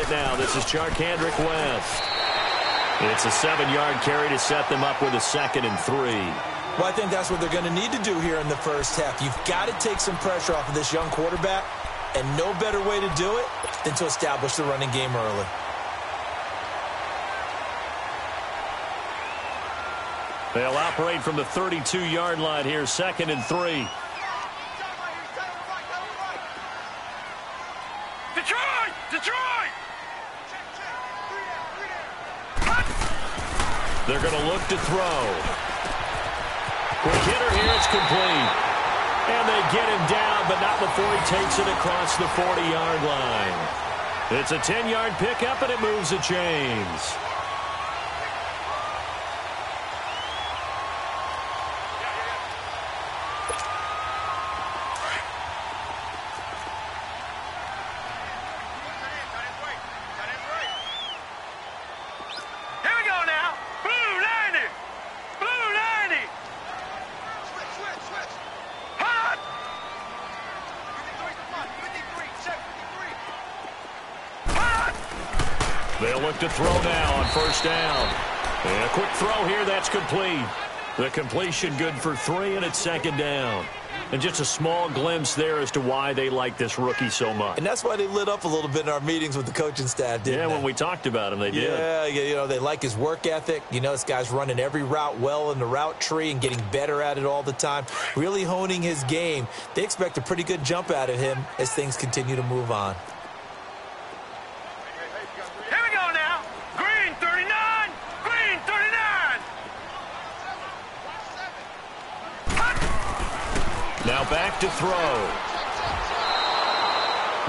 it now. This is Charkandrick West. It's a 7-yard carry to set them up with a 2nd and 3. Well, I think that's what they're going to need to do here in the first half. You've got to take some pressure off of this young quarterback, and no better way to do it than to establish the running game early. They'll operate from the 32-yard line here, 2nd and 3. Detroit! They're going to look to throw. Quick hitter here, it's complete. And they get him down, but not before he takes it across the 40-yard line. It's a 10-yard pickup, and it moves the chains. They'll look to throw now on first down. And a quick throw here, that's complete. The completion good for 3, and it's 2nd down. And just a small glimpse there as to why they like this rookie so much. And that's why they lit up a little bit in our meetings with the coaching staff, didn't they? Yeah, when we talked about him, they did. Yeah, you know, they like his work ethic. You know, this guy's running every route well in the route tree and getting better at it all the time, really honing his game. They expect a pretty good jump out of him as things continue to move on. Now back to throw.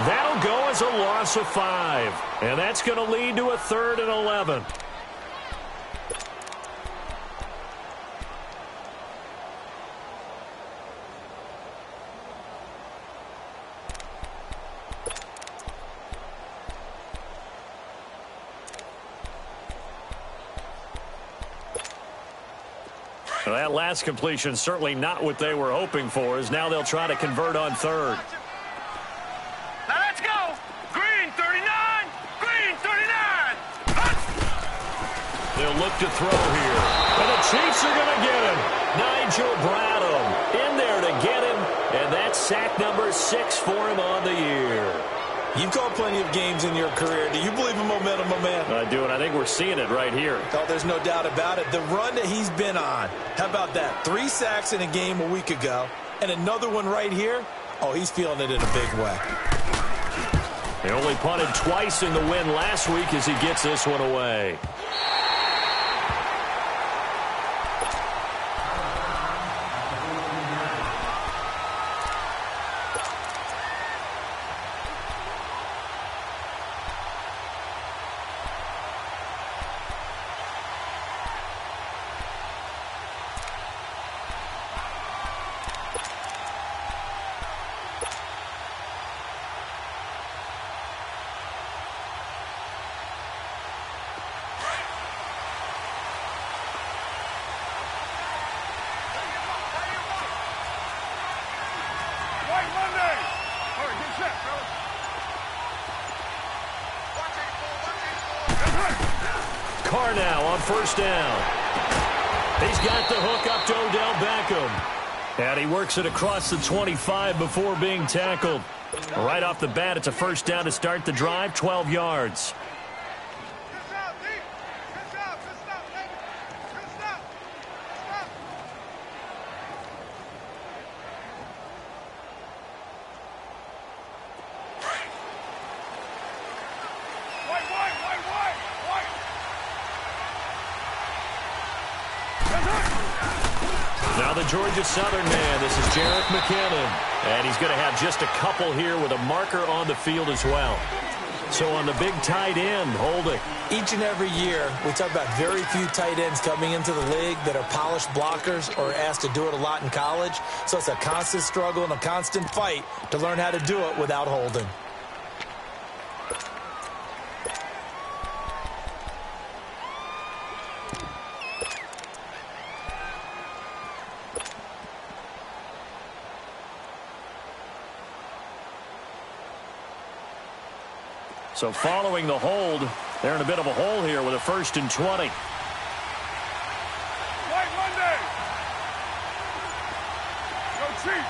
That'll go as a loss of 5. And that's going to lead to a 3rd and 11. Well, that last completion certainly not what they were hoping for, as now they'll try to convert on 3rd. Now let's go. Green 39. Green 39. They'll look to throw here. And the Chiefs are going to get him. Nigel Bradham in there to get him. And that's sack number 6 for him on the year. You've called plenty of games in your career. Do you believe in momentum, my man? I do, and I think we're seeing it right here. Oh, there's no doubt about it. The run that he's been on, how about that? 3 sacks in a game a week ago, and another one right here. Oh, he's feeling it in a big way. They only punted twice in the win last week as he gets this one away. Now on first down. He's got the hook up to Odell Beckham. And he works it across the 25 before being tackled. Right off the bat, it's a first down to start the drive, 12 yards. Now the Georgia Southern man, this is Jerick McKinnon. And he's going to have just a couple here with a marker on the field as well. So on the big tight end, holding. Each and every year, we talk about very few tight ends coming into the league that are polished blockers or asked to do it a lot in college. So it's a constant struggle and a constant fight to learn how to do it without holding. So following the hold, they're in a bit of a hole here with a 1st and 20. White Monday. Go Chief.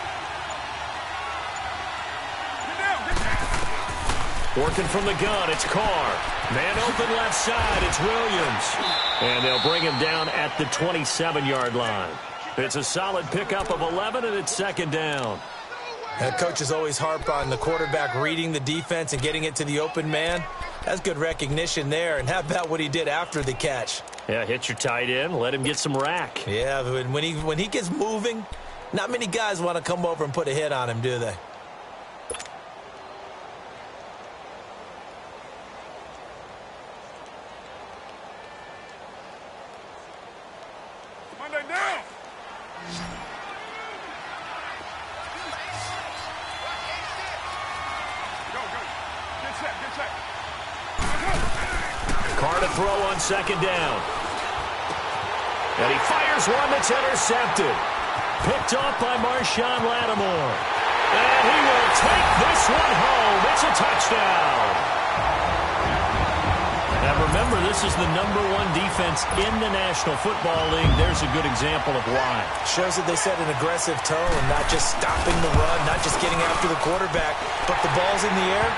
Get down, get down. Working from the gun, it's Carr. Man open left side, it's Williams. And they'll bring him down at the 27-yard line. It's a solid pickup of 11, and it's 2nd down. And coaches always harp on the quarterback reading the defense and getting it to the open man. That's good recognition there. And how about what he did after the catch? Yeah, hit your tight end, let him get some rack. Yeah, but when he gets moving, not many guys want to come over and put a hit on him, do they? Monday down. Go, go. Get set, get set. Carr to throw on 2nd down. And he fires one that's intercepted. Picked off by Marshawn Lattimore. And he will take this one home. It's a touchdown. Now remember, this is the #1 defense in the National Football League. There's a good example of why. Shows that they set an aggressive tone, not just stopping the run, not just getting after the quarterback, but the ball's in the air.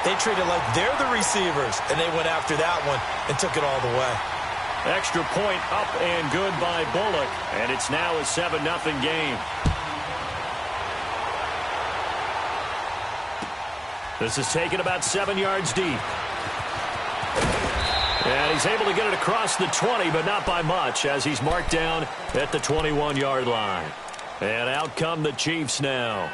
They treat it like they're the receivers, and they went after that one and took it all the way. Extra point up and good by Bullock, and it's now a 7-0 game. This is taken about 7 yards deep. And he's able to get it across the 20, but not by much, as he's marked down at the 21-yard line. And out come the Chiefs now.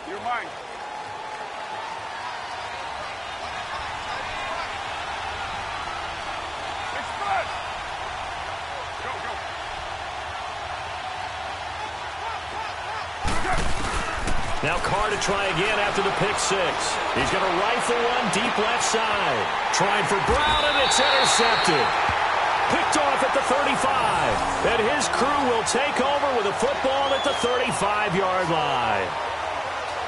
You're mine. Express. Go, go. Now Carr to try again after the pick six. He's going to rifle one deep left side. Trying for Brown, and it's intercepted. Picked off at the 35. And his crew will take over with a football at the 35-yard line.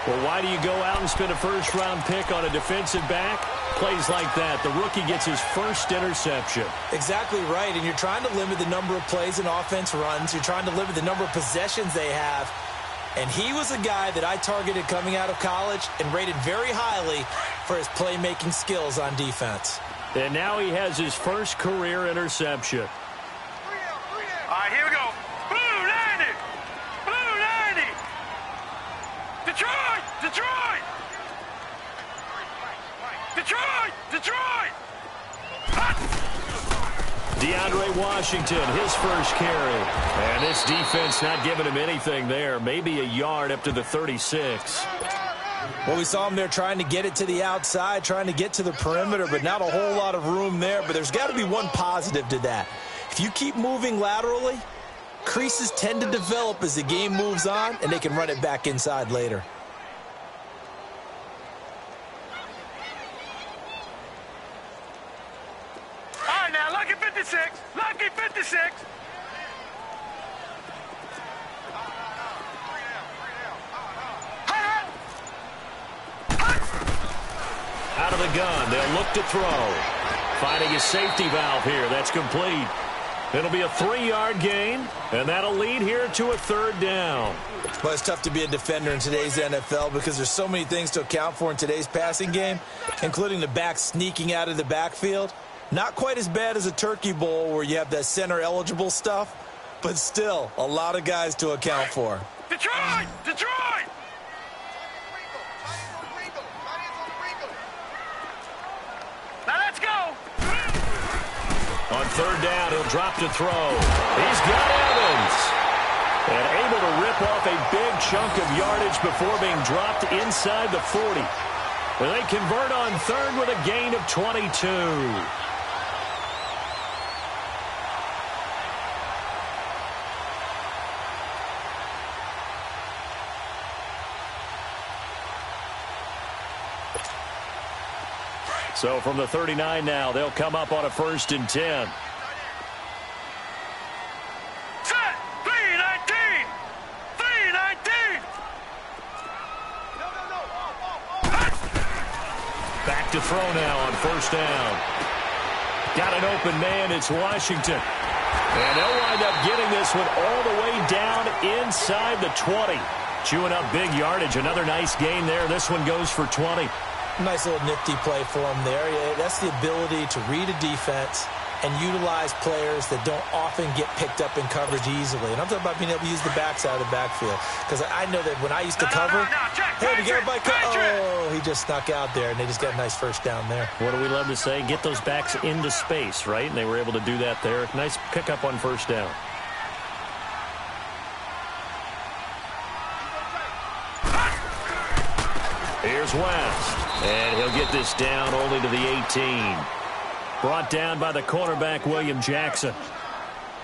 Well, why do you go out and spend a first-round pick on a defensive back? Plays like that. The rookie gets his first interception. Exactly right, and you're trying to limit the number of plays and offense runs. You're trying to limit the number of possessions they have. And he was a guy that I targeted coming out of college and rated very highly for his playmaking skills on defense. And now he has his first career interception. All right, here we go. Blue 90. Blue 90. Detroit. Detroit. Detroit. Detroit. DeAndre Washington, his first carry. And this defense not giving him anything there. Maybe a yard up to the 36. Well, we saw him there trying to get it to the outside, trying to get to the perimeter, but not a whole lot of room there. But there's got to be one positive to that. If you keep moving laterally, creases tend to develop as the game moves on, and they can run it back inside later. All right, now, lucky 56. Lucky 56. Out of the gun, they'll look to throw. Finding a safety valve here. That's complete. It'll be a 3-yard gain, and that'll lead here to a 3rd down. Well, it's tough to be a defender in today's NFL because there's so many things to account for in today's passing game, including the back sneaking out of the backfield. Not quite as bad as a turkey bowl where you have that center-eligible stuff, but still a lot of guys to account for. Detroit. Detroit. Now let's go. On 3rd down, he'll drop to throw. He's got Evans. And able to rip off a big chunk of yardage before being dropped inside the 40. And they convert on 3rd with a gain of 22. So from the 39 now, they'll come up on a 1st and 10. Set. 319. 319. Back to throw now on 1st down. Got an open man. It's Washington. And they'll wind up getting this one all the way down inside the 20. Chewing up big yardage. Another nice gain there. This one goes for 20. Nice little nifty play for him there. Yeah, that's the ability to read a defense and utilize players that don't often get picked up in coverage easily. And I'm talking about being able to use the backside of the backfield. Because I know that when I used to cover, hey, we get everybody oh, he just snuck out there, and they just got a nice 1st down there. What do we love to say? Get those backs into space, right? And they were able to do that there. Nice pickup on 1st down. Here's West. And he'll get this down only to the 18. Brought down by the cornerback, William Jackson.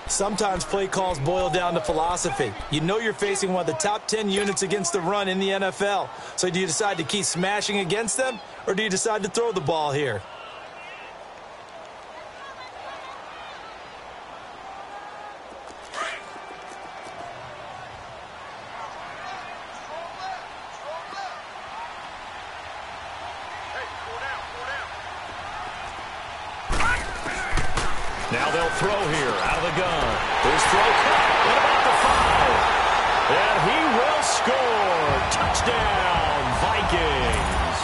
Sometimes play calls boil down to philosophy. You know you're facing one of the top 10 units against the run in the NFL. So do you decide to keep smashing against them, or do you decide to throw the ball here? Now they'll throw here out of the gun. His throw at about the 5. And he will score. Touchdown, Vikings.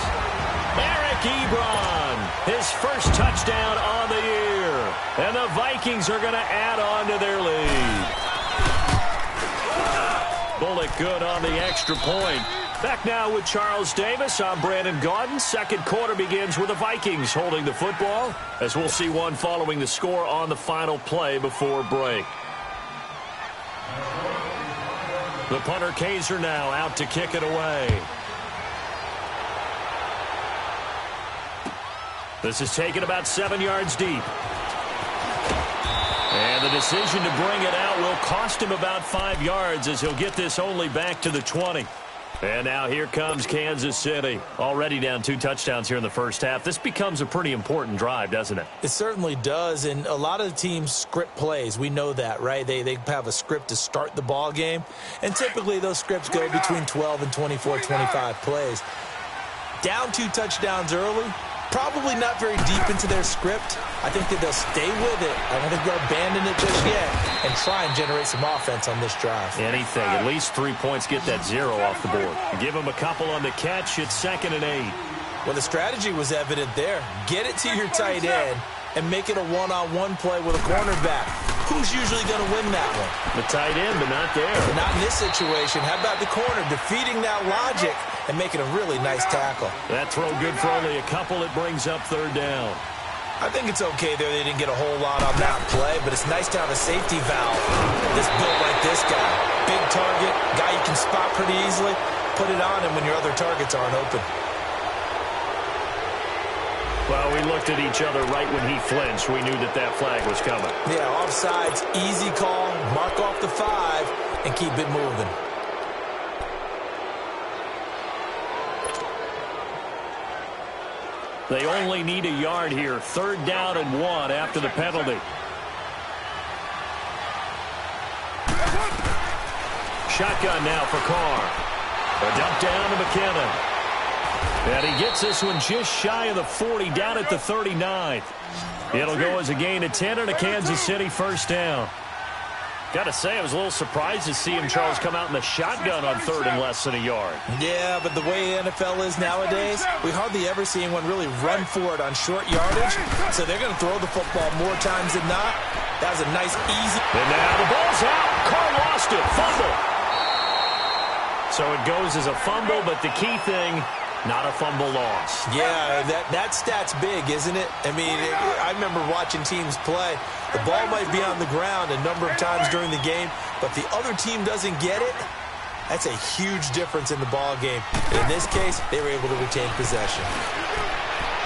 Eric Ebron, his 1st touchdown on the year. And the Vikings are going to add on to their lead. Bullock good on the extra point. Back now with Charles Davis. I'm Brandon Gaudin. 2nd quarter begins with the Vikings holding the football, as we'll see one following the score on the final play before break. The punter Kaiser now out to kick it away. This is taken about 7 yards deep. And the decision to bring it out will cost him about 5 yards, as he'll get this only back to the 20. And now here comes Kansas City. Already down 2 touchdowns here in the 1st half. This becomes a pretty important drive, doesn't it? It certainly does, and a lot of the teams script plays. We know that, right? They have a script to start the ball game, and typically those scripts go between 12 and 24, 25 plays. Down 2 touchdowns early, probably not very deep into their script. I think that they'll stay with it. I don't think they'll abandon it just yet and try and generate some offense on this drive. Anything. At least 3 points. Get that 0 off the board. Give them a couple on the catch. It's 2nd and 8. Well, the strategy was evident there. Get it to your tight end and make it a one-on-one play with a cornerback. Who's usually going to win that one? The tight end, but not there. Not in this situation. How about the corner defeating that logic and making a really nice tackle? That throw good for only a couple. It brings up 3rd down. I think it's okay there. They didn't get a whole lot on that play, but it's nice to have a safety valve that's built like this guy. Big target, guy you can spot pretty easily. Put it on him when your other targets aren't open. Well, we looked at each other right when he flinched. We knew that that flag was coming. Yeah, offsides, easy call, mark off the 5, and keep it moving. They only need a yard here. 3rd down and 1 after the penalty. Shotgun now for Carr. A dump down to McKinnon. And he gets this one just shy of the 40, down at the 39. It'll go as a gain of 10 and a Kansas City 1st down. Got to say, I was a little surprised to see him, Charles, come out in the shotgun on 3rd and less than a yard. Yeah, but the way the NFL is nowadays, we hardly ever see anyone really run for it on short yardage. So they're going to throw the football more times than not. That was a nice, easy. And now the ball's out. Carr lost it. Fumble. So it goes as a fumble, but the key thing, not a fumble loss. Yeah, that stat's big, isn't it? I mean, I remember watching teams play. The ball might be on the ground a number of times during the game, but the other team doesn't get it. That's a huge difference in the ball game. And in this case, they were able to retain possession.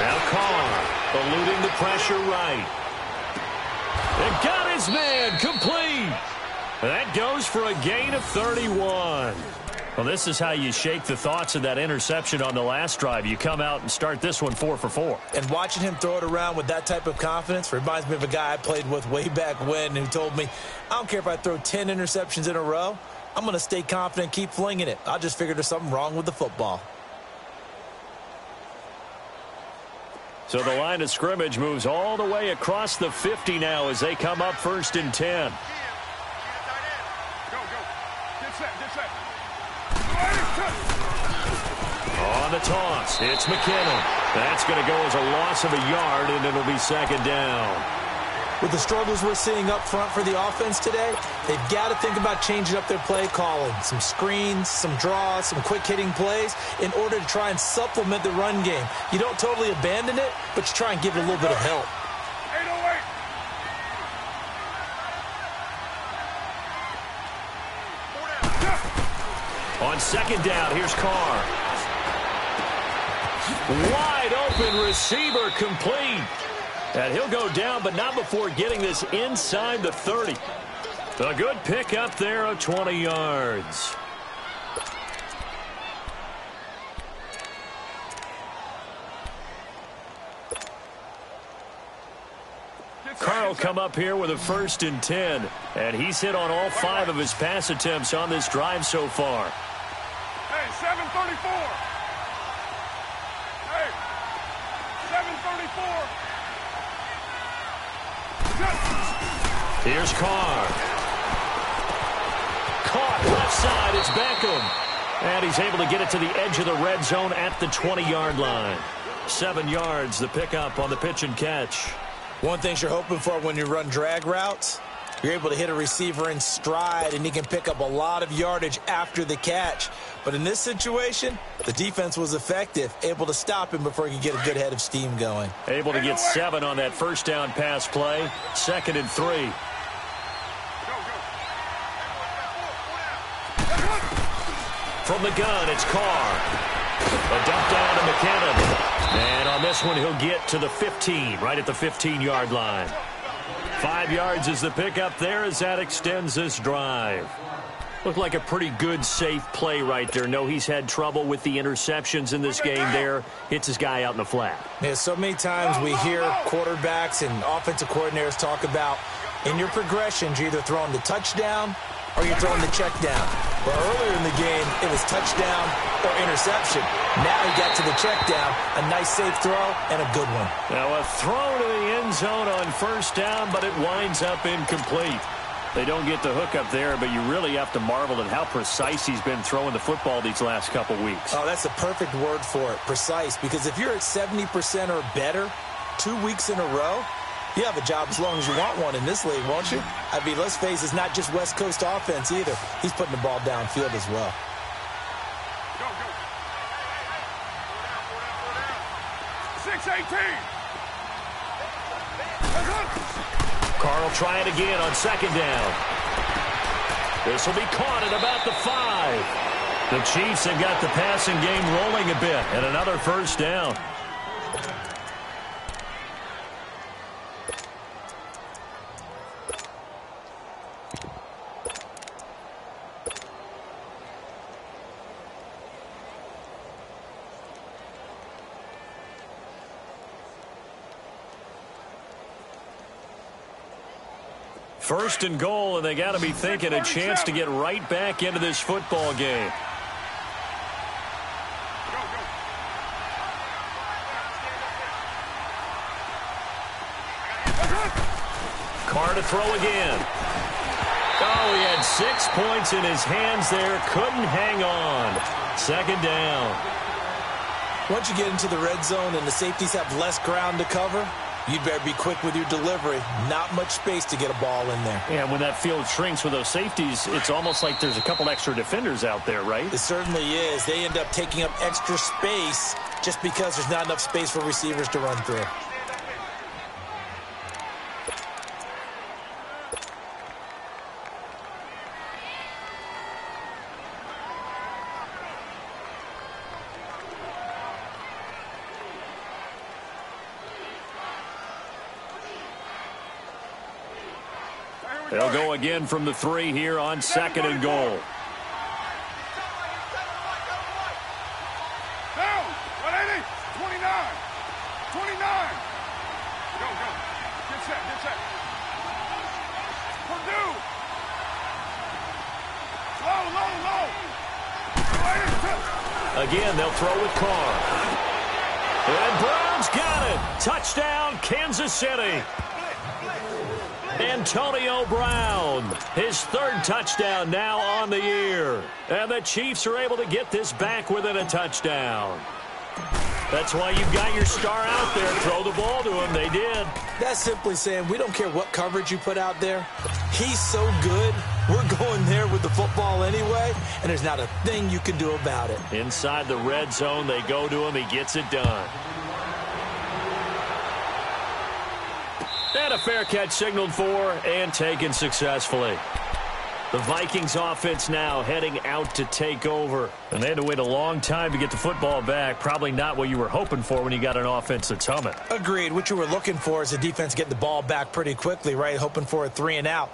Now Carr eluding the pressure right. And got his man complete. That goes for a gain of 31. Well, this is how you shake the thoughts of that interception on the last drive. You come out and start this one 4 for 4. And watching him throw it around with that type of confidence reminds me of a guy I played with way back when who told me, I don't care if I throw 10 interceptions in a row, I'm going to stay confident and keep flinging it. I just figured there's something wrong with the football. So the line of scrimmage moves all the way across the 50 now as they come up 1st and 10. On the toss, it's McKinnon. That's going to go as a loss of a yard, and it'll be 2nd down. With the struggles we're seeing up front for the offense today, they've got to think about changing up their play calling. Some screens, some draws, some quick-hitting plays in order to try and supplement the run game. You don't totally abandon it, but you try and give it a little bit of help. 808. On 2nd down, here's Carr. Wide open receiver complete. And he'll go down, but not before getting this inside the 30. A good pickup there of 20 yards. Carr will come up here with a 1st and 10. And he's hit on all 5 of his pass attempts on this drive so far. Hey, 734. Hey, 734. Here's Carr. Caught left side. It's Beckham. And he's able to get it to the edge of the red zone at the 20-yard line. 7 yards, the pickup on the pitch and catch. One thing you're hoping for when you run drag routes, you're able to hit a receiver in stride, and he can pick up a lot of yardage after the catch. But in this situation, the defense was effective, able to stop him before he could get a good head of steam going. Able to get 7 on that 1st down pass play. 2nd and 3. From the gun, it's Carr. A dump down to McKinnon. And on this one, he'll get to the 15, right at the 15-yard line. 5 yards is the pickup there as that extends this drive. Looked like a pretty good, safe play right there. No, he's had trouble with the interceptions in this game there. Hits his guy out in the flat. Yeah, so many times we hear quarterbacks and offensive coordinators talk about in your progressions, you're either throwing the touchdown or you're throwing the check down. But earlier in the game, it was touchdown or interception. Now he got to the check down, a nice safe throw, and a good one. Now a throw to the end zone on 1st down, but it winds up incomplete. They don't get the hook up there, but you really have to marvel at how precise he's been throwing the football these last couple weeks. Oh, that's the perfect word for it, precise, because if you're at 70% or better 2 weeks in a row, you have a job as long as you want one in this league, won't you? I mean, let's face it, it's not just West Coast offense either. He's putting the ball downfield as well. Go, go. 6-18. Carr will try it again on 2nd down. This will be caught at about the 5. The Chiefs have got the passing game rolling a bit, and another 1st down. First and goal, and they got to be thinking a chance to get right back into this football game. Carr to throw again. Oh, he had 6 points in his hands there. Couldn't hang on. 2nd down. Once you get into the red zone and the safeties have less ground to cover, you'd better be quick with your delivery. Not much space to get a ball in there. Yeah, when that field shrinks with those safeties, it's almost like there's a couple extra defenders out there, right? It certainly is. They end up taking up extra space just because there's not enough space for receivers to run through. They'll go again from the 3 here on 2nd and goal. Again, they'll throw with Carr. And Brown's got it. Touchdown, Kansas City. Antonio Brown, his third touchdown now on the year. And the Chiefs are able to get this back within a touchdown. That's why you've got your star out there. Throw the ball to him. They did. That's simply saying we don't care what coverage you put out there. He's so good, we're going there with the football anyway, and there's not a thing you can do about it. Inside the red zone, they go to him. He gets it done. And a fair catch signaled for and taken successfully. The Vikings offense now heading out to take over. And they had to wait a long time to get the football back. Probably not what you were hoping for when you got an offense that's humming. Agreed. What you were looking for is the defense getting the ball back pretty quickly, right? Hoping for a 3-and-out.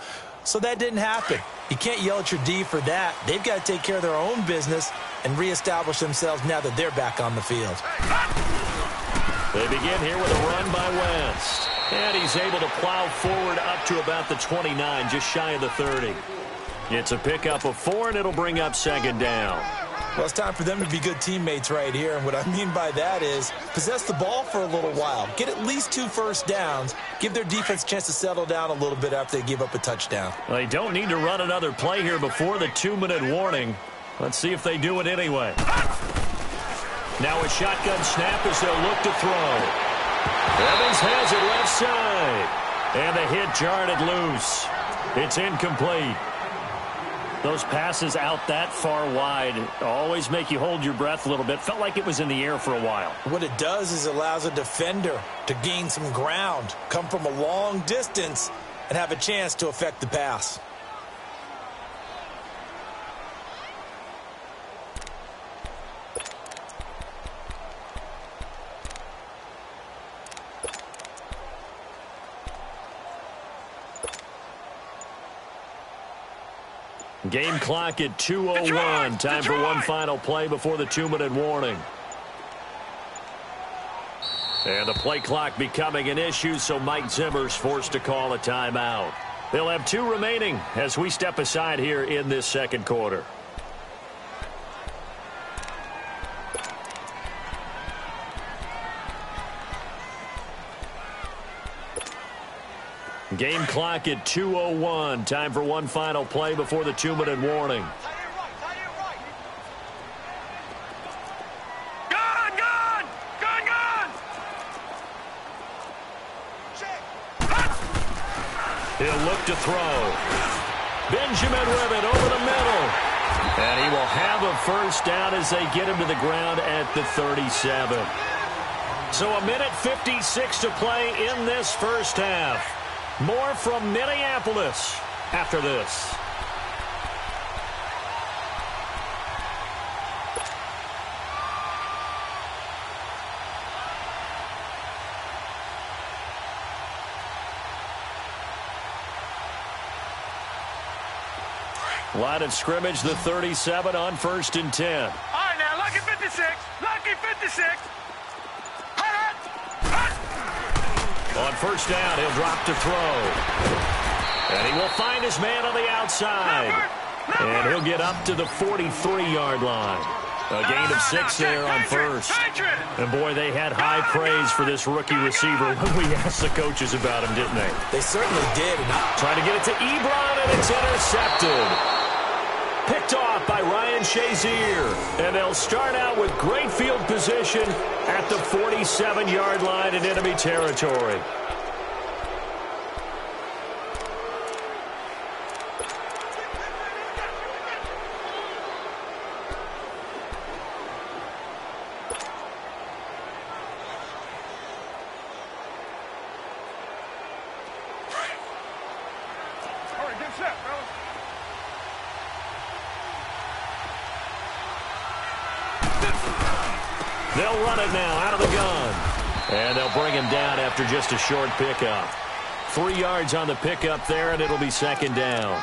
So that didn't happen. You can't yell at your D for that. They've got to take care of their own business and reestablish themselves now that they're back on the field. They begin here with a run by Wentz. And he's able to plow forward up to about the 29, just shy of the 30. It's a pickup of 4, and it'll bring up second down. Well, it's time for them to be good teammates right here. And what I mean by that is possess the ball for a little while. Get at least 2 first downs. Give their defense a chance to settle down a little bit after they give up a touchdown. Well, they don't need to run another play here before the 2-minute warning. Let's see if they do it anyway. Now a shotgun snap as they'll look to throw. Evans has it left side. And the hit jarred it loose. It's incomplete. Those passes out that far wide always make you hold your breath a little bit. Felt like it was in the air for a while. What it does is it allows a defender to gain some ground, come from a long distance, and have a chance to affect the pass. Game clock at 2:01. Time for one final play before the 2-minute warning. And the play clock becoming an issue, so Mike Zimmer's forced to call a timeout. They'll have 2 remaining as we step aside here in this second quarter. Game clock at 2:01. Time for one final play before the 2-minute warning. Gone, gone! Gone, gone! He'll look to throw. Benjamin with it over the middle. And he will have a first down as they get him to the ground at the 37. So a minute 56 to play in this first half. More from Minneapolis after this. Line of scrimmage, the 37 on 1st and 10. All right, now, lucky 56. Lucky 56. On first down, he'll drop to throw. And he will find his man on the outside. And he'll get up to the 43-yard line. A gain of 6 there on first. And, boy, they had high praise for this rookie receiver when we asked the coaches about him, didn't they? They certainly did. Trying to get it to Ebron, and it's intercepted. Picked off by Ryan Shazier. And they'll start out with great field position at the 47-yard line in enemy territory. They'll run it now out of the gun. And they'll bring him down after just a short pickup. 3 yards on the pickup there, and it'll be second down.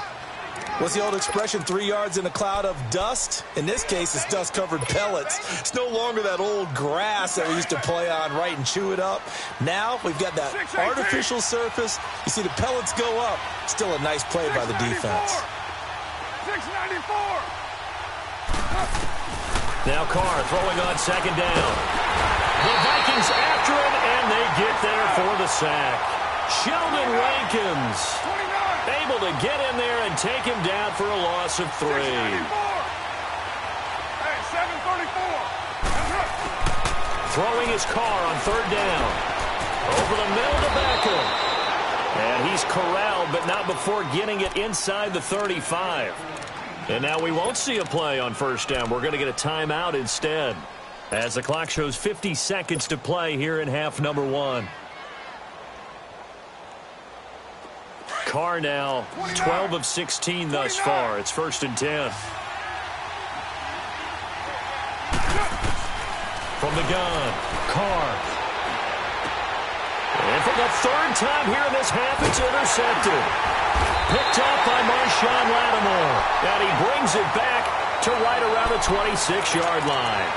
What's the old expression, 3 yards in a cloud of dust? In this case, it's dust-covered pellets. It's no longer that old grass that we used to play on, right, and chew it up. Now we've got that artificial surface. You see the pellets go up. Still a nice play by the defense. 694. Now Carr throwing on second down. The Vikings after it, and they get there for the sack. Sheldon Rankins able to get in there and take him down for a loss of 3. Hey, 734. Throwing his Carr on third down. Over the middle to Beckham. And he's corralled, but not before getting it inside the 35. And now we won't see a play on first down. We're going to get a timeout instead, as the clock shows 50 seconds to play here in half number 1. Carr now 12 of 16 thus far. It's 1st and 10. From the gun, Carr. And for the 3rd time here in this half, it's intercepted. Picked off by Marshawn Lattimore. And he brings it back to right around the 26-yard line.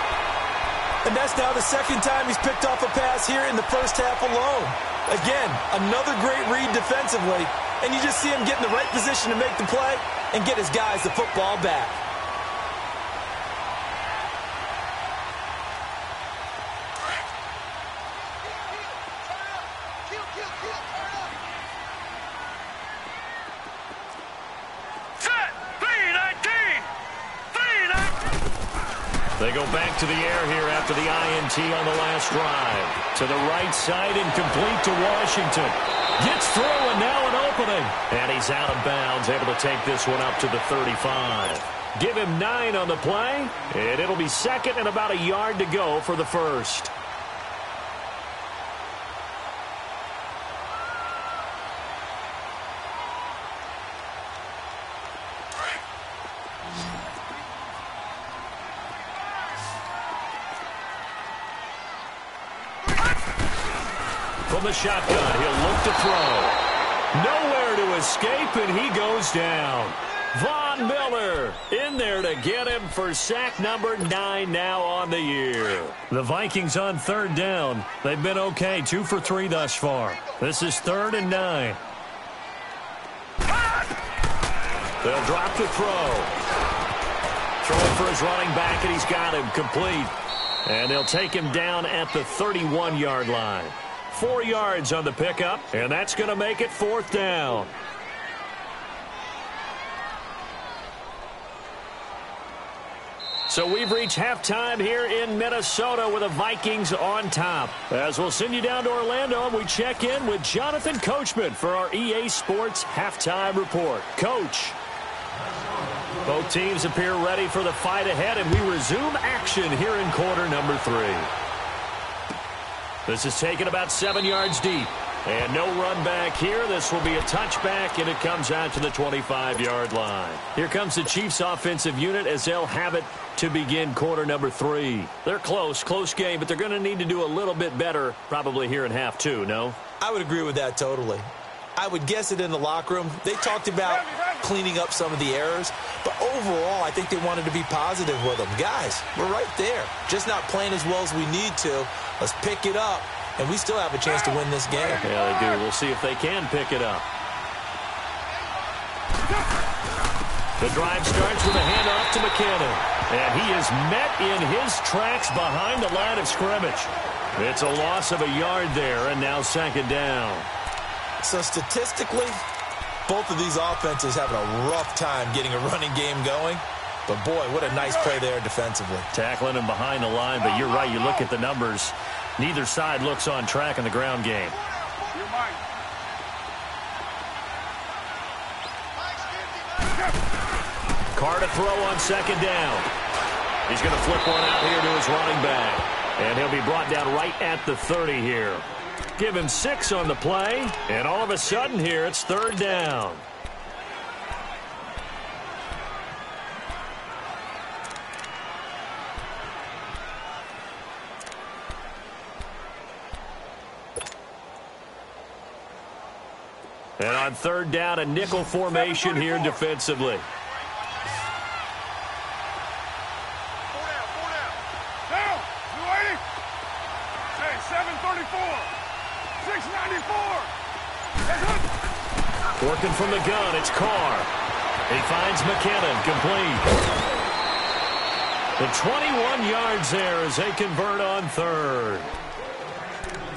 And that's now the 2nd time he's picked off a pass here in the first half alone. Again, another great read defensively. And you just see him get in the right position to make the play and get his guys the football back. They go back to the air here after the INT on the last drive. To the right side and complete to Washington. Gets through and now an opening. And he's out of bounds, able to take this one up to the 35. Give him 9 on the play, and it'll be 2nd and about a yard to go for the 1st. From the shotgun, he'll look to throw. Nowhere to escape, and he goes down. Von Miller in there to get him for sack number 9 now on the year. The Vikings on 3rd down. They've been okay, 2 for 3 thus far. This is 3rd and 9. They'll drop to throw. Throwing for his running back, and he's got him complete. And they'll take him down at the 31-yard line. 4 yards on the pickup, and that's going to make it 4th down. So we've reached halftime here in Minnesota with the Vikings on top. As we'll send you down to Orlando, and we check in with Jonathan Coachman for our EA Sports Halftime Report. Coach. Both teams appear ready for the fight ahead, and we resume action here in quarter number 3. This is taken about 7 yards deep. And no run back here. This will be a touchback, and it comes out to the 25-yard line. Here comes the Chiefs' offensive unit as they'll have it to begin quarter number 3. They're close game, but they're going to need to do a little bit better probably here in half 2, no? I would agree with that totally. I would guess it in the locker room. They talked about cleaning up some of the errors, but overall, I think they wanted to be positive with them. Guys, we're right there. Just not playing as well as we need to. Let's pick it up, and we still have a chance to win this game. Yeah, they do. We'll see if they can pick it up. The drive starts with a handoff to McKinnon, and he is met in his tracks behind the line of scrimmage. It's a loss of a yard there, and now 2nd down. So statistically, both of these offenses having a rough time getting a running game going. But, boy, what a nice play there defensively. Tackling him behind the line, but you're right. You look at the numbers. Neither side looks on track in the ground game. Carr to throw on 2nd down. He's going to flip one out here to his running back. And he'll be brought down right at the 30 here. Give him 6 on the play, and all of a sudden here it's 3rd down. And on third down, a nickel formation here defensively. 4 down. Down. 280. Hey, 734. 694. That's it. Working from the gun, it's Carr. He finds McKinnon, complete. The 21 yards there as they convert on third.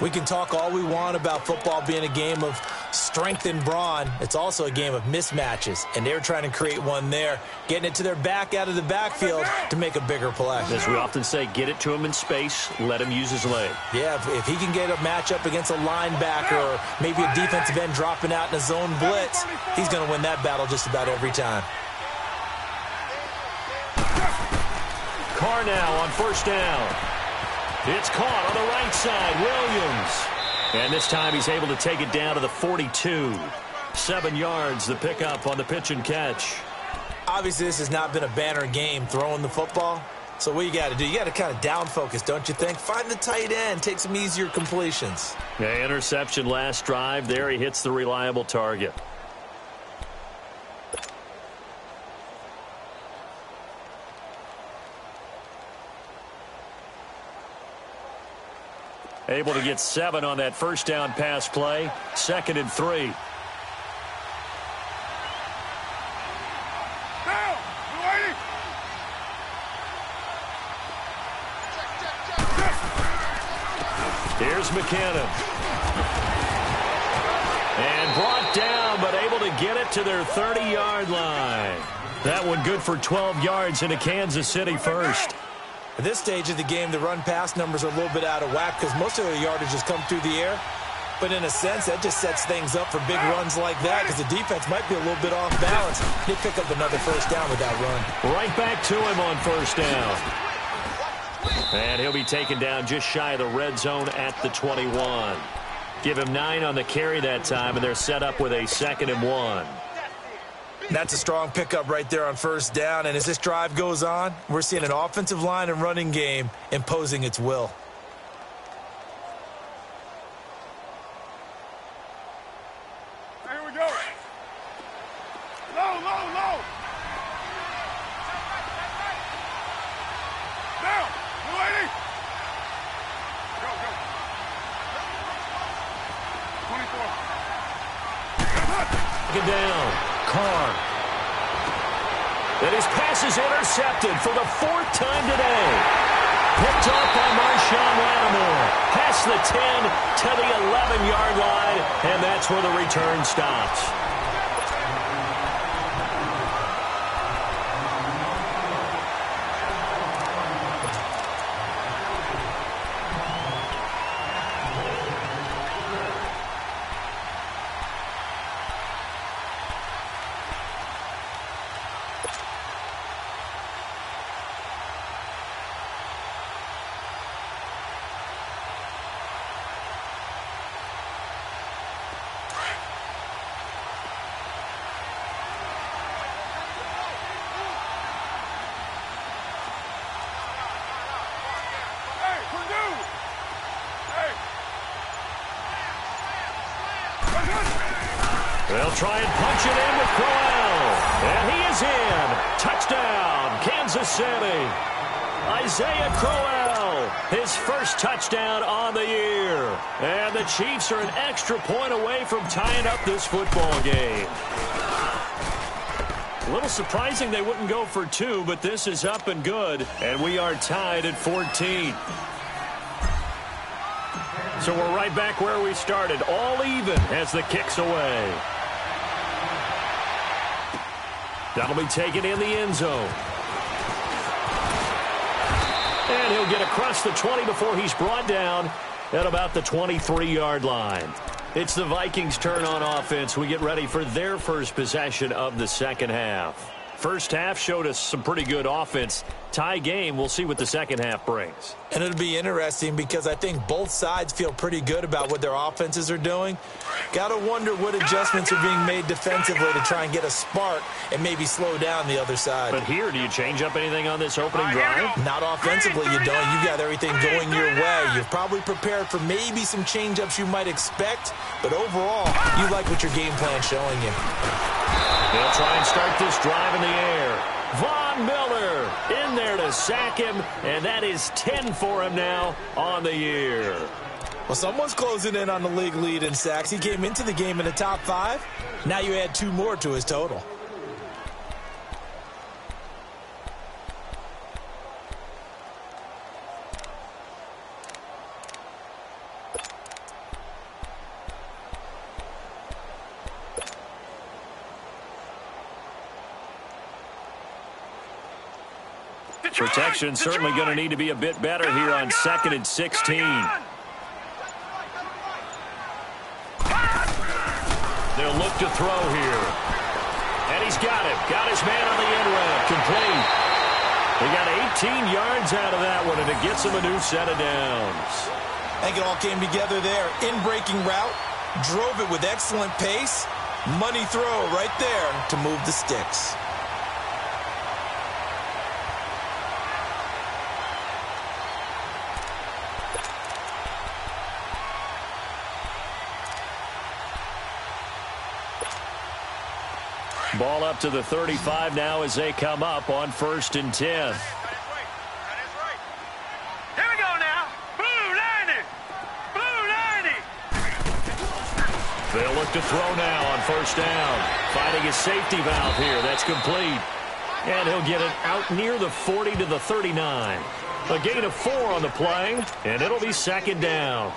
We can talk all we want about football being a game of strength and brawn. It's also a game of mismatches, and they're trying to create one there, getting it to their back out of the backfield to make a bigger play. As we often say, get it to him in space, let him use his leg. Yeah, if he can get a matchup against a linebacker or maybe a defensive end dropping out in a zone blitz, he's going to win that battle just about every time. Carr now on first down. It's caught on the right side, Williams. And this time he's able to take it down to the 42. 7 yards, the pickup on the pitch and catch. Obviously, this has not been a banner game throwing the football. So what you got to do, you got to kind of down focus, don't you think? Find the tight end, take some easier completions. Yeah, interception last drive. There he hits the reliable target. Able to get 7 on that first down pass play. 2nd and 3. Down. 280. Here's McKinnon. And brought down, but able to get it to their 30-yard line. That one good for 12 yards into Kansas City first. At this stage of the game, the run-pass numbers are a little bit out of whack because most of the yardage has come through the air. But in a sense, that just sets things up for big runs like that because the defense might be a little bit off balance. They pick up another first down with that run. Right back to him on first down. And he'll be taken down just shy of the red zone at the 21. Give him 9 on the carry that time, and they're set up with a 2nd and 1. That's a strong pickup right there on first down. And as this drive goes on, we're seeing an offensive line and running game imposing its will. Here we go. Low, low, low. Down. 280. Go, go. 24. Get down. Carr. And his pass is intercepted for the 4th time today. Picked up by Marshawn Lattimore. Past the 10 to the 11-yard line, and that's where the return stops. They'll try and punch it in with Crowell. And he is in. Touchdown, Kansas City. Isaiah Crowell, his first touchdown on the year. And the Chiefs are an extra point away from tying up this football game. A little surprising they wouldn't go for 2, but this is up and good. And we are tied at 14. So we're right back where we started, all even as the kick's away. That'll be taken in the end zone. And he'll get across the 20 before he's brought down at about the 23-yard line. It's the Vikings' turn on offense. We get ready for their first possession of the second half. First half showed us some pretty good offense. Tie game, we'll see what the second half brings. And it'll be interesting because I think both sides feel pretty good about what their offenses are doing. Got to wonder what adjustments are being made defensively to try and get a spark and maybe slow down the other side. But here, do you change up anything on this opening drive? Not offensively, you don't. You got everything going your way. You've probably prepared for maybe some change-ups you might expect, but overall, you like what your game plan's showing you. They'll try and start this drive in the air. Von Miller in there to sack him, and that is 10 for him now on the year. Well, someone's closing in on the league lead in sacks. He came into the game in the top 5. Now you add 2 more to his total. Protection certainly going to need to be a bit better here on 2nd and 16. They'll look to throw here. And he's got him. Got his man on the end ramp. Complete. They got 18 yards out of that one, and it gets him a new set of downs. I think it all came together there. In-breaking route. Drove it with excellent pace. Money throw right there to move the sticks. Ball up to the 35 now as they come up on 1st and 10. That is right. Here we go now. Blue 90. Blue 90. They'll look to throw now on 1st down. Finding his safety valve here. That's complete. And he'll get it out near the 40 to the 39. A gain of 4 on the play, and it'll be 2nd down.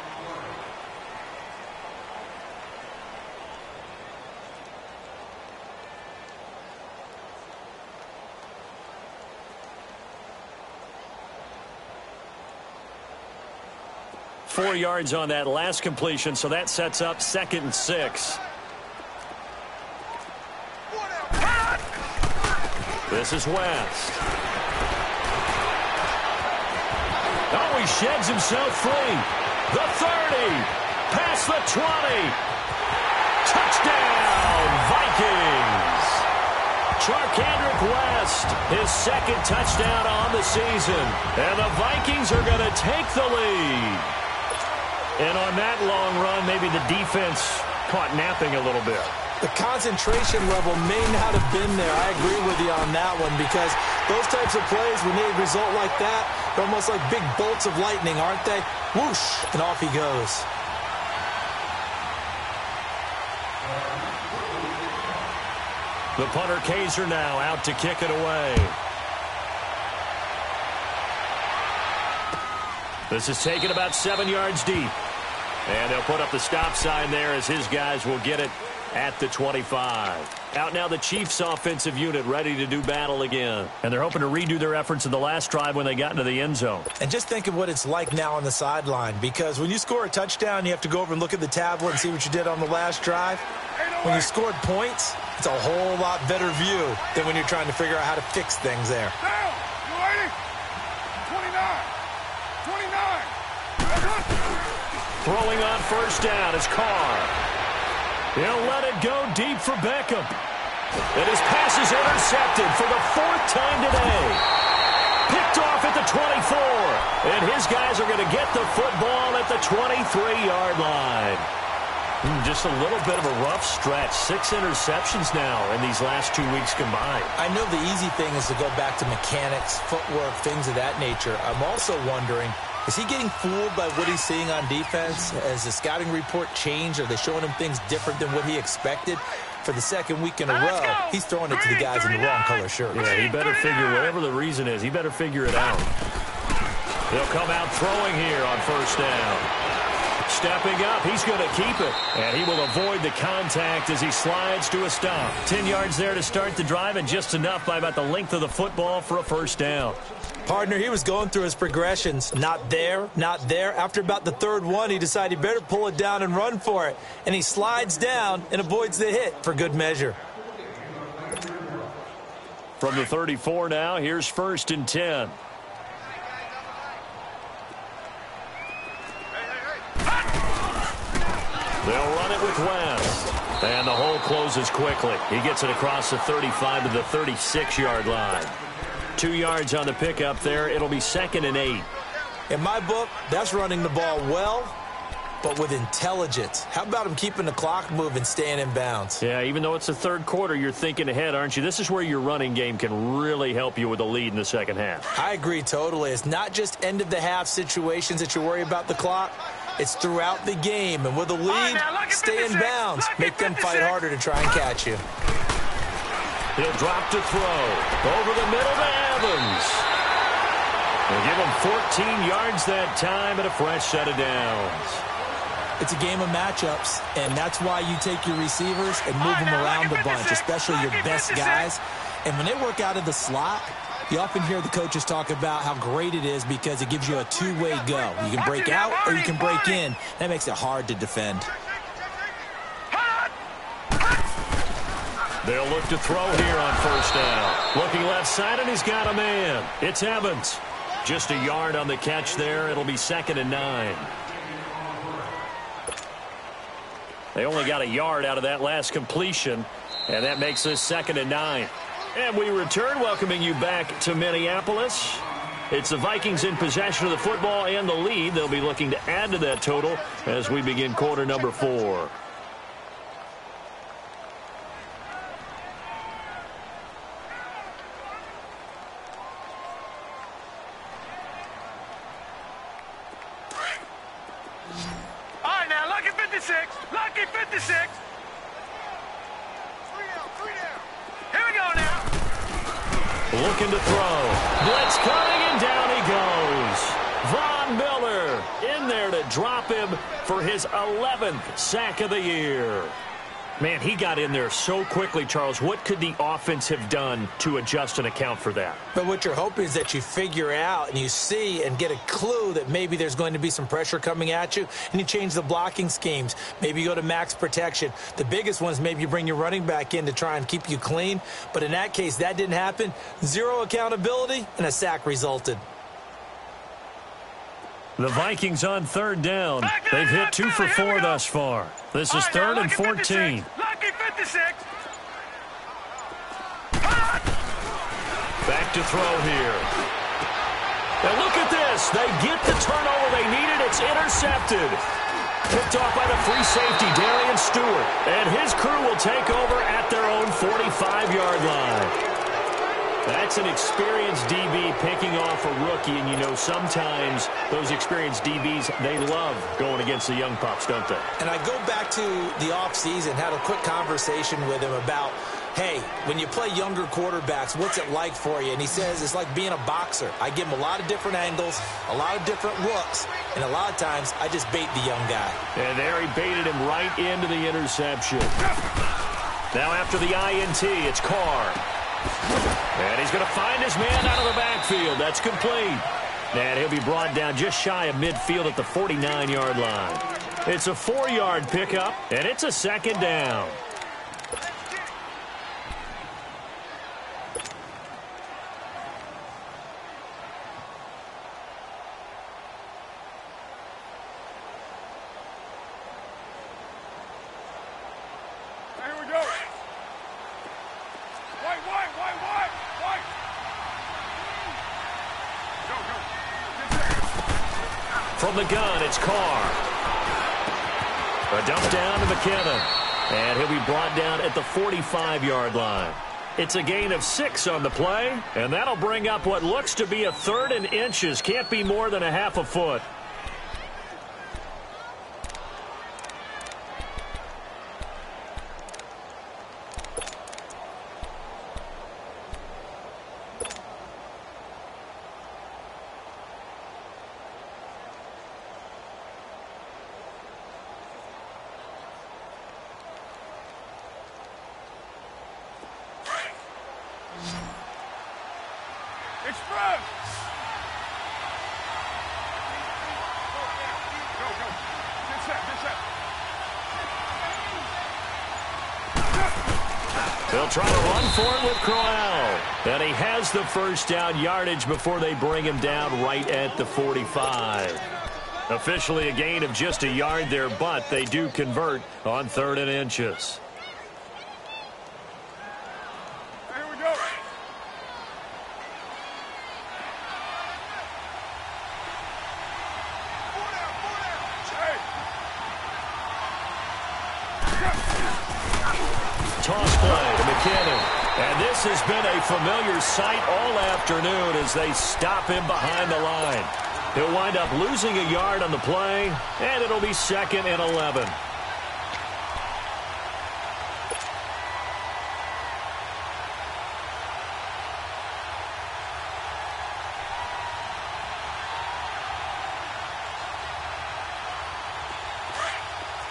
Four yards on that last completion, so that sets up 2nd and 6. This is West. Oh, he sheds himself free. The 30. Past the 20. Touchdown, Vikings. Charkandrick West, his 2nd touchdown on the season. And the Vikings are going to take the lead. And on that long run, maybe the defense caught napping a little bit. The concentration level may not have been there. I agree with you on that one because those types of plays, when they result like that, they're almost like big bolts of lightning, aren't they? Whoosh, and off he goes. The punter Kaiser now out to kick it away. This is taken about 7 yards deep. And they'll put up the stop sign there as his guys will get it at the 25. Out now the Chiefs offensive unit ready to do battle again. And they're hoping to redo their efforts in the last drive when they got into the end zone. And just think of what it's like now on the sideline, because when you score a touchdown, you have to go over and look at the tablet and see what you did on the last drive. When you scored points, it's a whole lot better view than when you're trying to figure out how to fix things there. Down. You ready? 29. 29. Throwing on 1st down is Carr. He'll let it go deep for Beckham. And his pass is intercepted for the 4th time today. Picked off at the 24. And his guys are going to get the football at the 23-yard line. Just a little bit of a rough stretch. 6 interceptions now in these last 2 weeks combined. I know the easy thing is to go back to mechanics, footwork, things of that nature. I'm also wondering, is he getting fooled by what he's seeing on defense? Has the scouting report changed? Are they showing him things different than what he expected? For the 2nd week in a row, he's throwing it to the guys in the wrong color shirts. Yeah, he better figure, whatever the reason is, he better figure it out. They'll come out throwing here on 1st down. Stepping up, he's going to keep it. And he will avoid the contact as he slides to a stop. 10 yards there to start the drive, and just enough by about the length of the football for a 1st down. Partner, he was going through his progressions. Not there, not there. After about the 3rd one, he decided he better pull it down and run for it. And he slides down and avoids the hit for good measure. From the 34 now, here's 1st and 10. They'll run it with West. And the hole closes quickly. He gets it across the 35 to the 36-yard line. 2 yards on the pickup there. It'll be 2nd and 8. In my book, that's running the ball well, but with intelligence. How about him keeping the clock moving, staying in bounds? Yeah, even though it's the 3rd quarter, you're thinking ahead, aren't you? This is where your running game can really help you with a lead in the 2nd half. I agree totally. It's not just end-of-the-half situations that you worry about the clock. It's throughout the game. And with a lead, stay in bounds. Make them fight harder to try and catch you. He'll drop to throw. Over the middle to Evans. They'll give him 14 yards that time and a fresh set of downs. It's a game of matchups, and that's why you take your receivers and move them around a bunch, especially your best guys. And when they work out of the slot, you often hear the coaches talk about how great it is because it gives you a two-way go. You can break out or you can break in. That makes it hard to defend. They'll look to throw here on 1st down. Looking left side, and he's got a man. It's Evans. Just a yard on the catch there. It'll be 2nd and 9. They only got a yard out of that last completion, and that makes this 2nd and 9. And we return, welcoming you back to Minneapolis. It's the Vikings in possession of the football and the lead. They'll be looking to add to that total as we begin quarter number 4. All right, now, lucky 56. Lucky 56. 3 down, 3 down. Here we go now. Looking to throw. Blitz coming, and down he goes. Von Miller in there to drop him for his 11th sack of the year. Man, he got in there so quickly, Charles. What could the offense have done to adjust and account for that? But what you're hoping is that you figure out and you see and get a clue that maybe there's going to be some pressure coming at you, and you change the blocking schemes. Maybe you go to max protection. The biggest one is maybe you bring your running back in to try and keep you clean. But in that case, that didn't happen. Zero accountability, and a sack resulted. The Vikings on 3rd down. They've hit 2 for 4 thus far. This is 3rd and 14. Lucky 56. Back to throw here. And look at this. They get the turnover they needed. It's intercepted. Picked off by the free safety, Darian Stewart. And his crew will take over at their own 45-yard line. That's an experienced DB picking off a rookie, and you know sometimes those experienced DBs, they love going against the young pups, don't they? And I go back to the offseason, had a quick conversation with him about, hey, when you play younger quarterbacks, what's it like for you? And he says it's like being a boxer. I give him a lot of different angles, a lot of different looks, and a lot of times I just bait the young guy. And there he baited him right into the interception. Now after the INT, it's Carr. And he's going to find his man out of the backfield. That's complete. And he'll be brought down just shy of midfield at the 49-yard line. It's a 4-yard pickup, and it's a 2nd down. From the gun, it's Carr. A dump down to McKinnon. And he'll be brought down at the 45-yard line. It's a gain of 6 on the play, and that'll bring up what looks to be a 3rd and inches. Can't be more than a half a foot. Express! Go, go. Get set, get set. They'll try to run for it with Crowell. And he has the first down yardage before they bring him down right at the 45. Officially a gain of just a yard there, but they do convert on 3rd and inches. Here we go. Toss play to McKinnon. And this has been a familiar sight all afternoon as they stop him behind the line. He'll wind up losing a yard on the play, and it'll be 2nd and 11.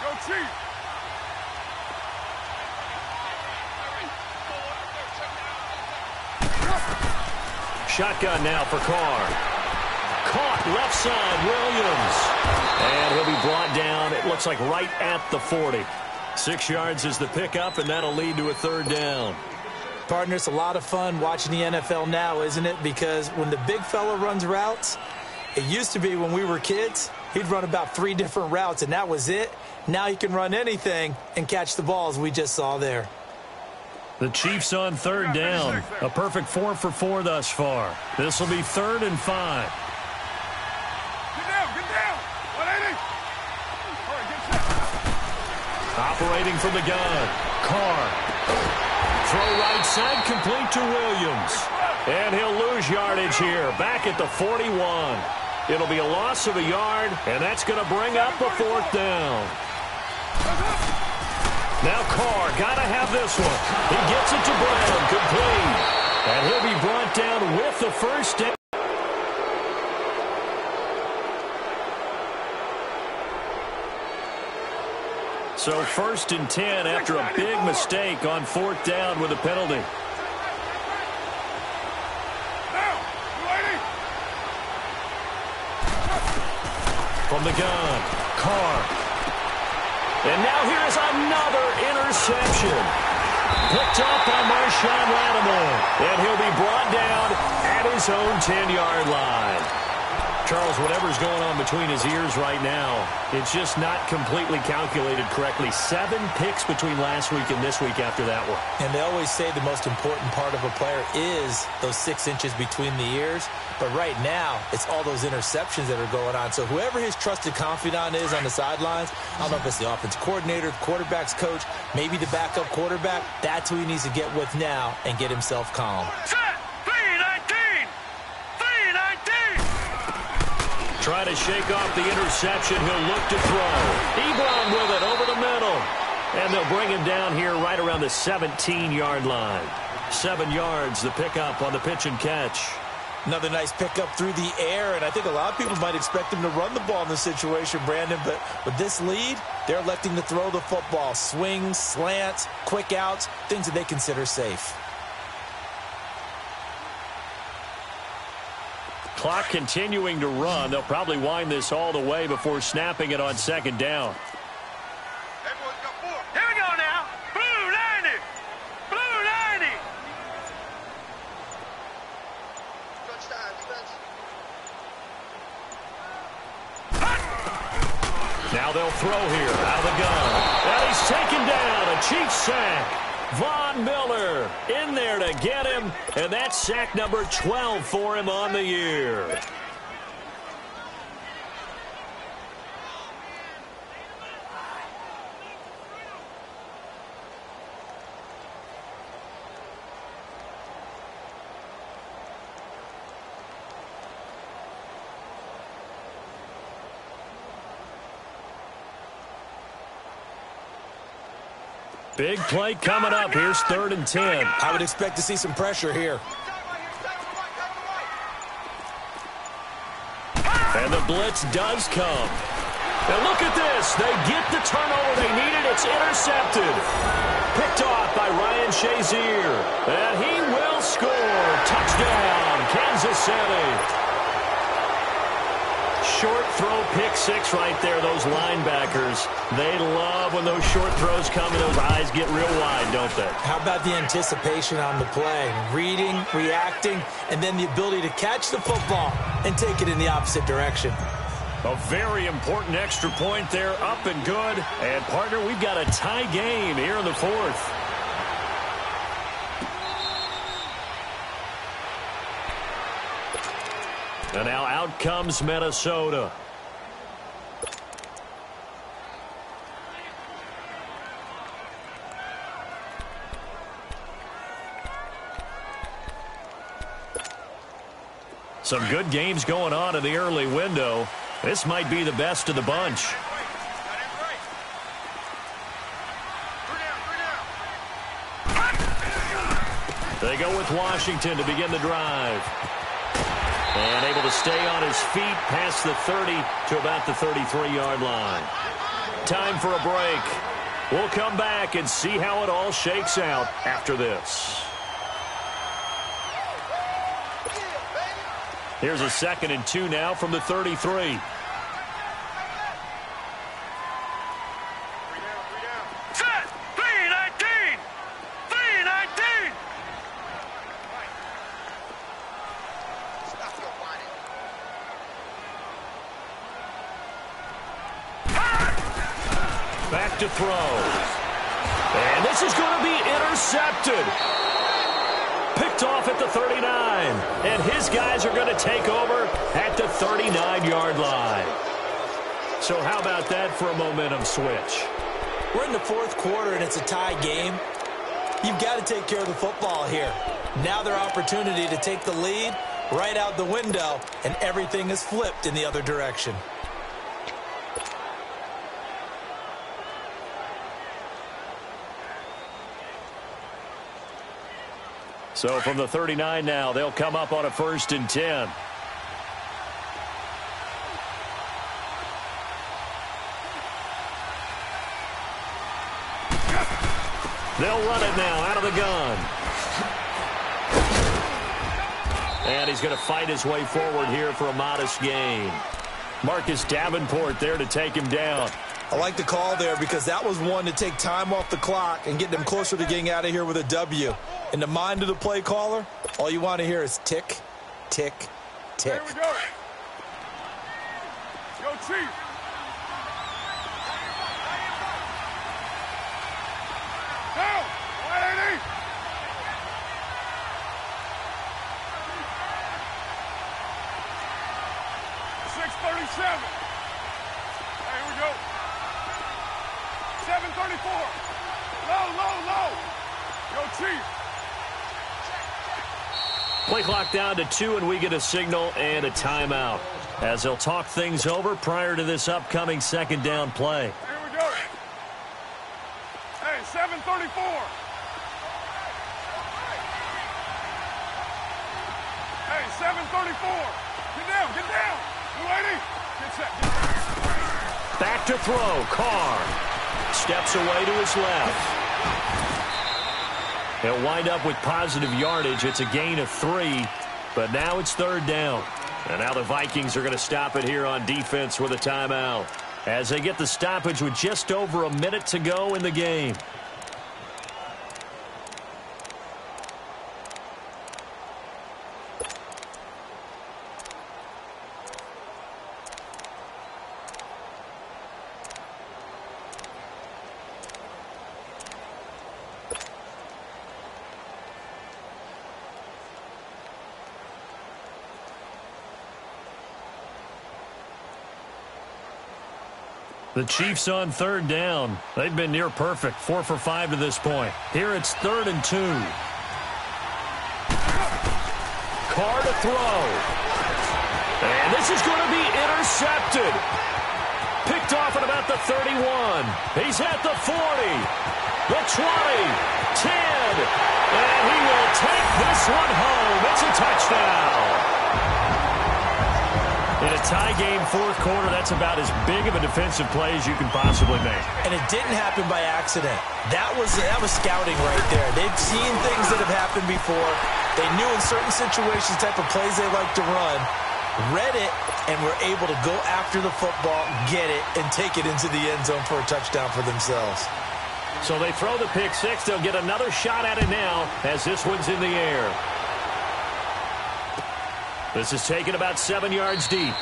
Go, Chief. Shotgun now for Carr. Caught left side, Williams. And he'll be brought down, it looks like right at the 40. 6 yards is the pickup, and that'll lead to a 3rd down. Partner, it's a lot of fun watching the NFL now, isn't it? Because when the big fella runs routes, it used to be when we were kids, he'd run about 3 different routes, and that was it. Now he can run anything and catch the balls we just saw there. The Chiefs on 3rd down. A perfect 4 for 4 thus far. This will be 3rd and 5. Get down. 180. All right, get set. Operating from the gun. Carr. Throw right side, complete to Williams. And he'll lose yardage here. Back at the 41. It'll be a loss of a yard, and that's going to bring up a 4th down. Now Carr, got to have this one. He gets it to Brown, complete. And he'll be brought down with the first down. So 1st and 10 after a big mistake on 4th down with a penalty. From the gun, Carr. And now here's another interception. Picked up by Marshawn Lattimore. And he'll be brought down at his own 10-yard line. Charles, whatever's going on between his ears right now, it's just not completely calculated correctly. 7 picks between last week and this week after that one. And they always say the most important part of a player is those 6 inches between the ears. But right now, it's all those interceptions that are going on. So whoever his trusted confidant is on the sidelines, I don't know if it's the offensive coordinator, the quarterback's coach, maybe the backup quarterback, that's who he needs to get with now and get himself calm. Set. 319. 319. Try to shake off the interception. He'll look to throw. Ebron with it over the middle. And they'll bring him down here right around the 17-yard line. 7 yards, the pickup on the pitch and catch. Another nice pickup through the air, and I think a lot of people might expect him to run the ball in this situation, Brandon, but with this lead, they're electing to throw the football. Swings, slants, quick outs, things that they consider safe. Clock continuing to run. They'll probably wind this all the way before snapping it on 2nd down. Everyone's got 4. Here we go now. Blue 90. Blue 90. Now they'll throw here out of the gun. And he's taken down. A Chiefs sack. Von Miller in there to get him. And that's sack number 12 for him on the year. Big play coming up. Here's 3rd and 10. I would expect to see some pressure here. And the blitz does come. And look at this. They get the turnover they needed. It's intercepted. Picked off by Ryan Shazier. And he will score. Touchdown, Kansas City. short throw pick six right there, those linebackers. They love when those short throws come and those eyes get real wide, don't they? How about the anticipation on the play? Reading, reacting, and then the ability to catch the football and take it in the opposite direction. A very important extra point there, up and good. And, partner, we've got a tie game here in the fourth. And now out comes Minnesota. Some good games going on in the early window. This might be the best of the bunch. They go with Washington to begin the drive. And able to stay on his feet past the 30 to about the 33-yard line. Time for a break. We'll come back and see how it all shakes out after this. Here's a 2nd and 2 now from the 33. Set! 3-19! 3-19! Back to throw. And this is going to be intercepted. Picked off at the 39. And his guys are going to take over at the 39-yard line. So how about that for a momentum switch? We're in the fourth quarter, and it's a tie game. You've got to take care of the football here. Now their opportunity to take the lead right out the window, and everything is flipped in the other direction. So from the 39 now, they'll come up on a 1st and 10. They'll run it now out of the gun. And he's going to fight his way forward here for a modest gain. Marcus Davenport there to take him down. I like the call there because that was one to take time off the clock and get them closer to getting out of here with a W. In the mind of the play caller, all you want to hear is tick, tick, tick. Here we go. Go, Chief. Down. 180. 637. Here we go. 734. Low, low, low. Go, Chief. Play clock down to 2, and we get a signal and a timeout as they'll talk things over prior to this upcoming 2nd down play. Here we go. Hey, 734. Hey, 734. Get down, get down. 280. Get set. Back to throw. Carr steps away to his left. He'll wind up with positive yardage. It's a gain of 3, but now it's 3rd down. And now the Vikings are going to stop it here on defense with a timeout as they get the stoppage with just over a minute to go in the game. The Chiefs on 3rd down. They've been near perfect, 4 for 5 to this point. Here it's 3rd and 2. Carr to throw. And this is going to be intercepted. Picked off at about the 31. He's at the 40, the 20, 10. And he will take this one home. It's a touchdown. In a tie game, 4th quarter, that's about as big of a defensive play as you can possibly make. And it didn't happen by accident. That was scouting right there. They've seen things that have happened before. They knew in certain situations type of plays they like to run. read it, and were able to go after the football, get it, and take it into the end zone for a touchdown for themselves. So they throw the pick six. They'll get another shot at it now as this one's in the air. This is taken about 7 yards deep.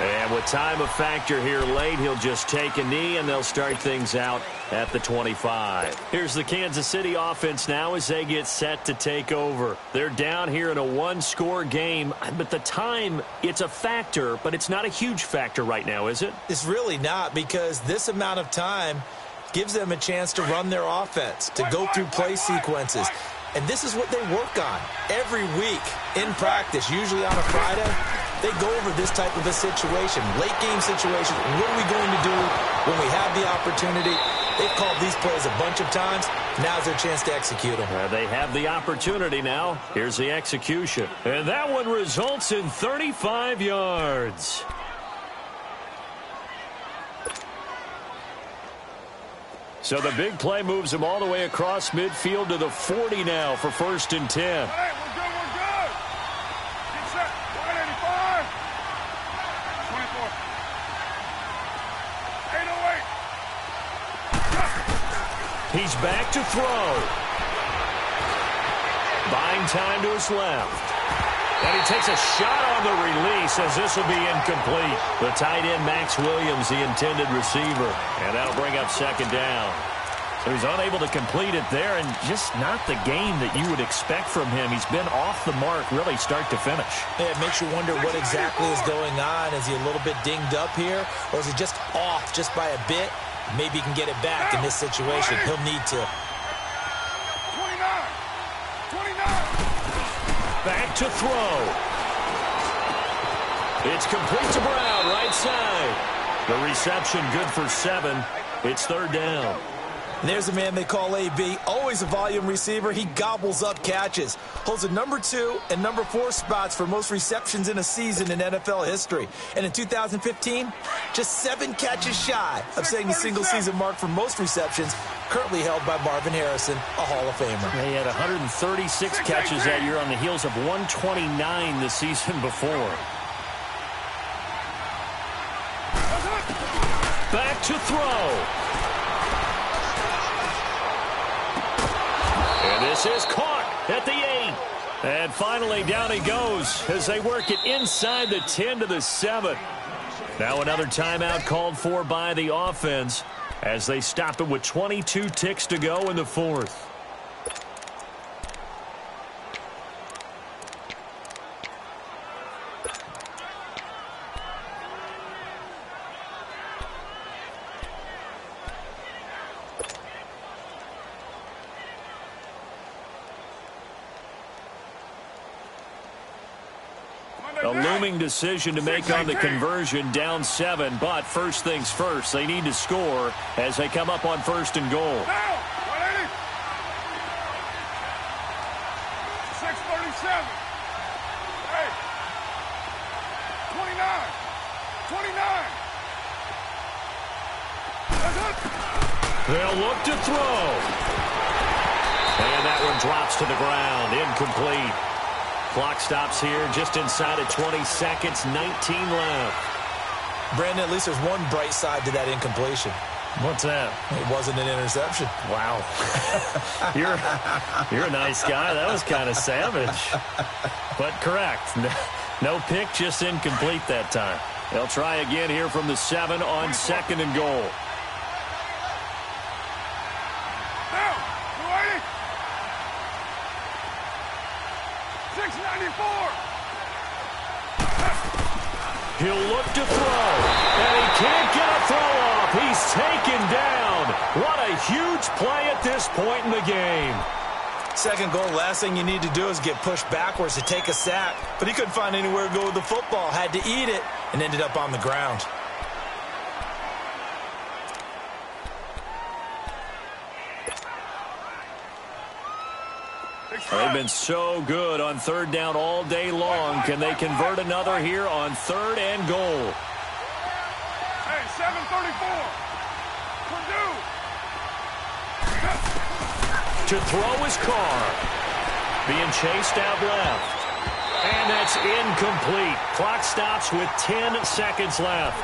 And with time a factor here late, he'll just take a knee, and they'll start things out at the 25. Here's the Kansas City offense now as they get set to take over. They're down here in a one-score game, but the time, it's a factor, but it's not a huge factor right now, is it? It's really not, because this amount of time gives them a chance to run their offense, to go through play sequences. And this is what they work on every week in practice, usually on a Friday. They go over this type of a situation, late-game situation. What are we going to do when we have the opportunity? They've called these plays a bunch of times. Now's their chance to execute them. They have the opportunity now. Here's the execution. And that one results in 35 yards. So the big play moves him all the way across midfield to the 40 now for 1st and 10. Hey, we're good, we're good. Get set. 185. 24. 808. He's back to throw. Buying time to his left. And he takes a shot on the release as this will be incomplete. The tight end, Max Williams, the intended receiver. And that'll bring up 2nd down. So he's unable to complete it there, and just not the game that you would expect from him. He's been off the mark really start to finish. Yeah, it makes you wonder what exactly is going on. Is he a little bit dinged up here, or is he just off just by a bit? Maybe he can get it back in this situation. He'll need to. 29. Back to throw. It's complete to Brown, right side. The reception good for 7. It's 3rd down. And there's a man they call AB, always a volume receiver. He gobbles up catches, holds the number 2 and number 4 spots for most receptions in a season in NFL history. And in 2015, just 7 catches shy of setting the single-season mark for most receptions, currently held by Marvin Harrison, a Hall of Famer. He had 136 catches that year on the heels of 129 the season before. Back to throw. And this is caught at the 8. And finally down he goes as they work it inside the 10 to the 7. Now another timeout called for by the offense as they stop it with 22 ticks to go in the 4th. A looming decision to make on the conversion, down 7, but first things first, they need to score as they come up on 1st and goal. Now, 180. 637. Hey. 29. They'll look to throw. And that one drops to the ground, incomplete. Clock stops here just inside of 20 seconds, 19 left. Brandon, at least there's one bright side to that incompletion. What's that? It wasn't an interception. Wow. You're a nice guy. That was kind of savage. But correct. No pick, just incomplete that time. They'll try again here from the 7 on 2nd and goal. Now, 280. 694. He'll look to throw, and he can't get a throw off. He's taken down. What a huge play at this point in the game. 2nd goal, last thing you need to do is get pushed backwards to take a sack. But he couldn't find anywhere to go with the football, had to eat it, and ended up on the ground. They've been so good on 3rd down all day long. Can they convert another here on 3rd and goal? Hey, 734. Purdue. To throw his car. Being chased out left. And And that's incomplete. Clock stops with 10 seconds left.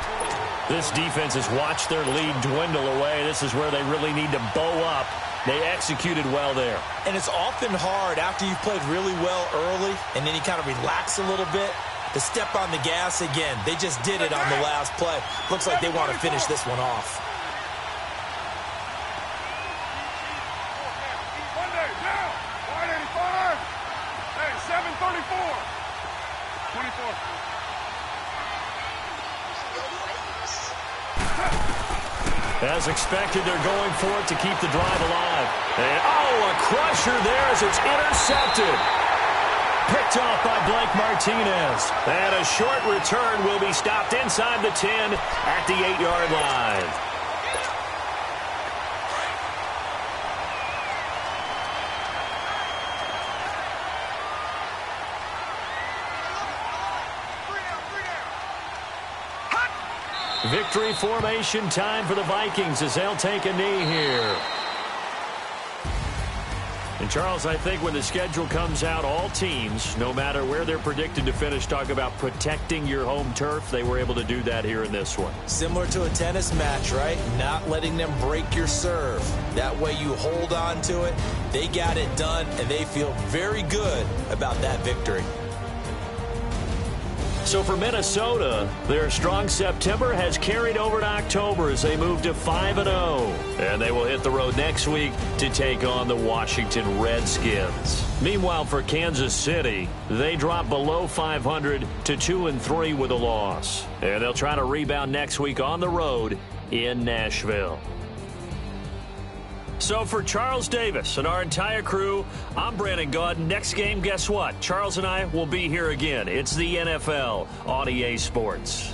This defense has watched their lead dwindle away. This is where they really need to bow up. They executed well there. And it's often hard after you've played really well early and then you kind of relax a little bit to step on the gas again. They just did it on the last play. Looks like they want to finish this one off. Monday, down. 185. Hey, 734. 24. As expected, they're going for it to keep the drive alive. And, oh, a crusher there as it's intercepted. Picked off by Blake Martinez. And a short return will be stopped inside the 10 at the 8-yard line. Victory formation time for the Vikings as they'll take a knee here. And, Charles, I think when the schedule comes out, all teams, no matter where they're predicted to finish, talk about protecting your home turf. They were able to do that here in this one. Similar to a tennis match, right? Not letting them break your serve. That way you hold on to it. They got it done, and they feel very good about that victory. So for Minnesota, their strong September has carried over to October as they move to 5-0. And they will hit the road next week to take on the Washington Redskins. Meanwhile, for Kansas City, they drop below 500 to 2-3 with a loss. And they'll try to rebound next week on the road in Nashville. So for Charles Davis and our entire crew, I'm Brandon Gaud. Next game, guess what? Charles and I will be here again. It's the NFL on EA Sports.